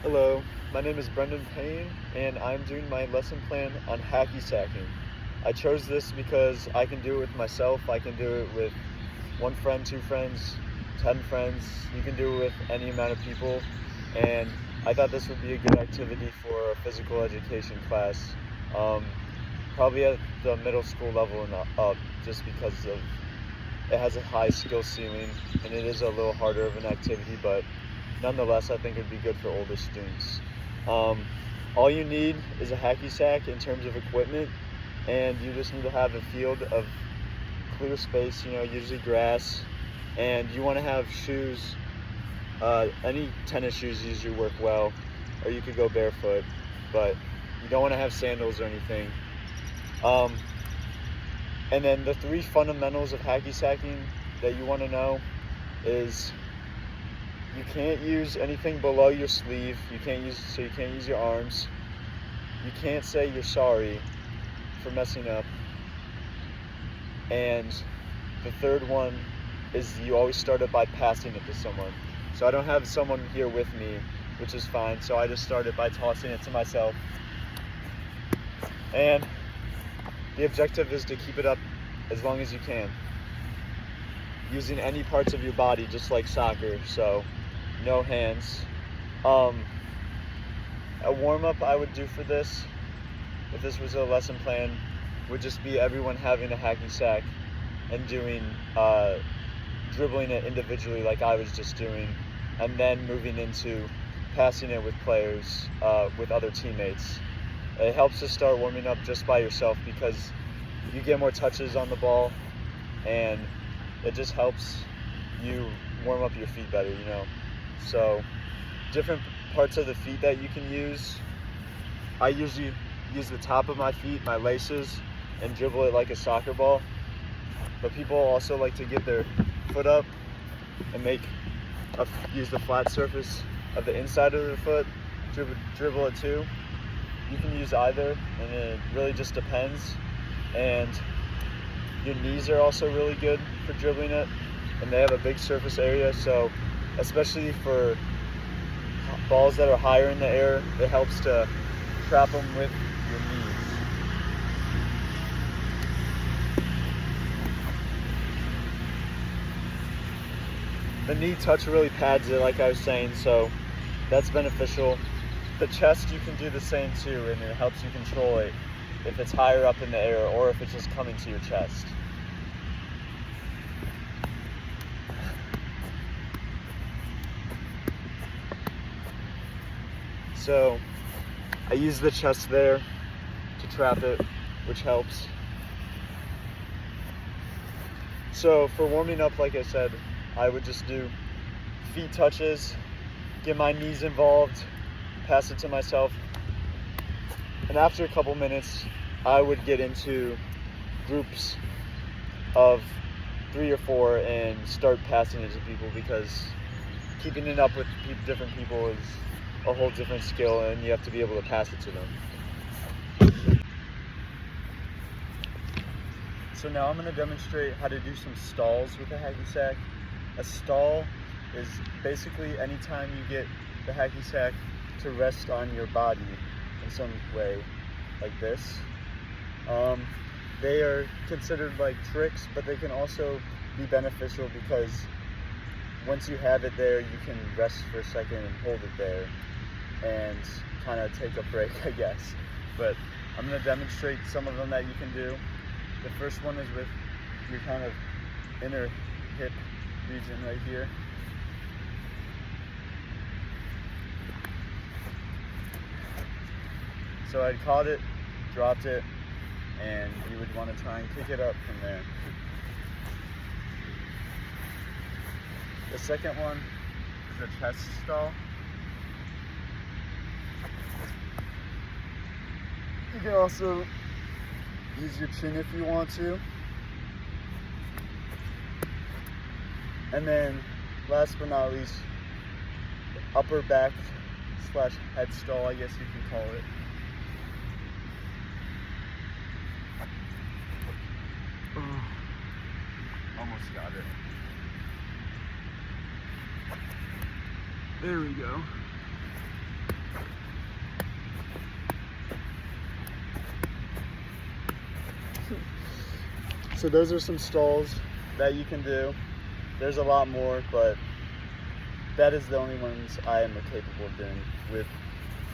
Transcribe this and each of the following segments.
Hello, my name is Brendan Payne, and I'm doing my lesson plan on hacky sacking. I chose this because I can do it with myself. I can do it with one friend, two friends, 10 friends. You can do it with any amount of people, and I thought this would be a good activity for a physical education class, um, probably at the middle school level and up, just because of it has a high skill ceiling, and it is a little harder of an activity, but nonetheless, I think it would be good for older students. Um, all you need is a hacky sack in terms of equipment, and you just need to have a field of clear space, usually grass, and you want to have shoes. Any tennis shoes usually work well, or you could go barefoot, but you don't want to have sandals or anything. And then the three fundamentals of hacky sacking that you want to know is you can't use anything below your sleeve. You can't use your arms. You can't say you're sorry for messing up. And the third one is you always start it by passing it to someone. So I don't have someone here with me, which is fine. So I just started by tossing it to myself. And the objective is to keep it up as long as you can, using any parts of your body, just like soccer. So no hands. A warm-up I would do for this, if this was a lesson plan, would just be everyone having a hacky sack and doing dribbling it individually like I was just doing, and then moving into passing it with players, with other teammates. It helps to start warming up just by yourself because you get more touches on the ball, and it just helps you warm up your feet better, So different parts of the feet that you can use. I usually use the top of my feet, my laces, and dribble it like a soccer ball. But people also like to get their foot up and use the flat surface of the inside of the foot, dribble it too. You can use either, and it really just depends. And your knees are also really good for dribbling it, and they have a big surface area, so especially for balls that are higher in the air, it helps to trap them with your knees. The knee touch really pads it, like I was saying, so that's beneficial. The chest, you can do the same too, and it helps you control it if it's higher up in the air or if it's just coming to your chest. So I use the chest there to trap it, which helps. So for warming up, like I said, I would just do feet touches, get my knees involved, pass it to myself, and after a couple minutes, I would get into groups of 3 or 4 and start passing it to people, because keeping it up with different people is a whole different skill, and you have to be able to pass it to them. So now I'm going to demonstrate how to do some stalls with a hacky sack. A stall is basically any time you get the hacky sack to rest on your body in some way, like this. They are considered like tricks, but they can also be beneficial because once you have it there, you can rest for a second and hold it there and kind of take a break, I guess. But I'm going to demonstrate some of them that you can do. The first one is with your kind of inner hip region right here. So I caught it, dropped it, and you would want to try and kick it up from there. The second one is a chest stall. You can also use your chin if you want to. And then, last but not least, upper back / head stall, I guess you can call it. Almost got it. There we go. So those are some stalls that you can do. There's a lot more, but that is the only ones I am capable of doing with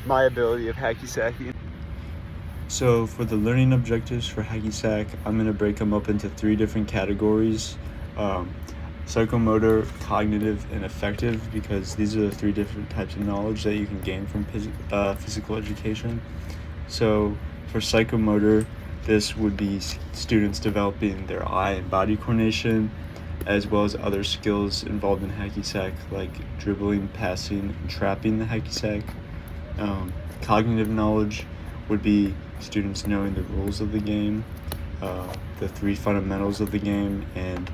my ability of hacky sacking. So for the learning objectives for hacky sack, I'm going to break them up into 3 different categories. Psychomotor, cognitive, and affective, because these are the 3 different types of knowledge that you can gain from physical education. So for psychomotor, this would be students developing their eye and body coordination, as well as other skills involved in hacky sack, like dribbling, passing, and trapping the hacky sack. Cognitive knowledge would be students knowing the rules of the game, the 3 fundamentals of the game, and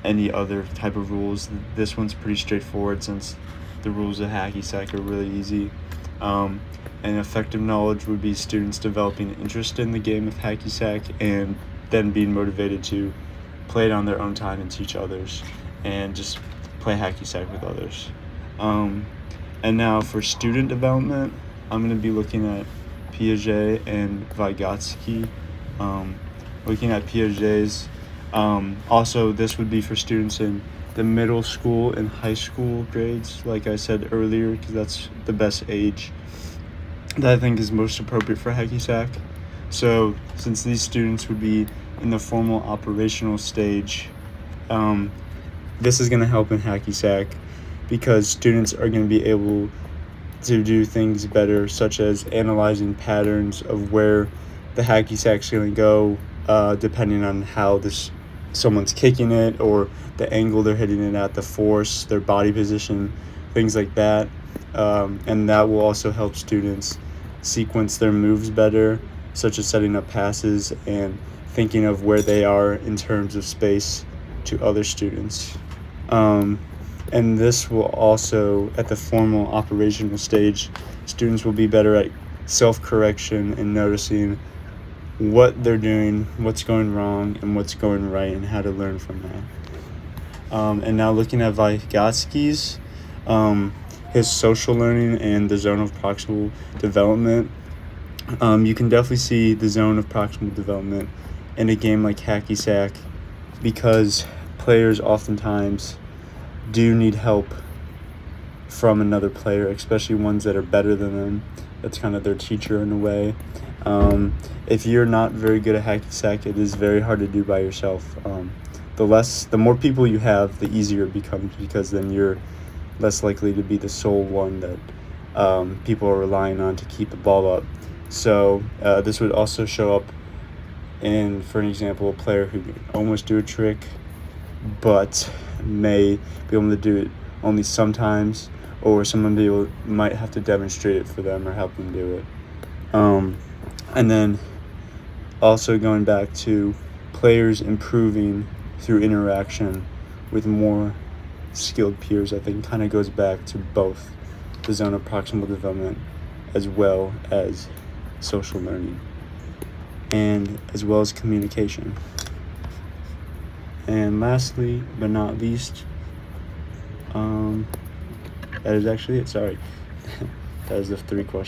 any other type of rules. This one's pretty straightforward since the rules of hacky sack are really easy. And effective knowledge would be students developing interest in the game of hacky sack and then being motivated to play it on their own time and teach others and just play hacky sack with others. And now for student development, I'm going to be looking at Piaget and Vygotsky. Looking at Piaget's. Also, this would be for students in the middle school and high school grades, like I said earlier, because that's the best age that I think is most appropriate for hacky sack. So since these students would be in the formal operational stage, this is going to help in hacky sack because students are going to be able to do things better, such as analyzing patterns of where the hacky sack's going to go, depending on how someone's kicking it or the angle they're hitting it at, the force, their body position, things like that. And that will also help students sequence their moves better, such as setting up passes and thinking of where they are in terms of space to other students. And this will also, at the formal operational stage, students will be better at self-correction and noticing what they're doing, what's going wrong, and what's going right, and how to learn from that. And now looking at Vygotsky's, his social learning and the zone of proximal development, you can definitely see the zone of proximal development in a game like hacky sack because players oftentimes do need help from another player, especially ones that are better than them. That's kind of their teacher in a way. If you're not very good at hacky sack, it is very hard to do by yourself. The more people you have, the easier it becomes because then you're less likely to be the sole one that people are relying on to keep the ball up. So this would also show up in, for an example, a player who can almost do a trick but may be able to do it only sometimes, or someone might have to demonstrate it for them or help them do it. And then also going back to players improving through interaction with more skilled peers, I think kind of goes back to both the zone of proximal development as well as social learning and as well as communication. And lastly but not least, that is actually it. Sorry. That is the 3 questions.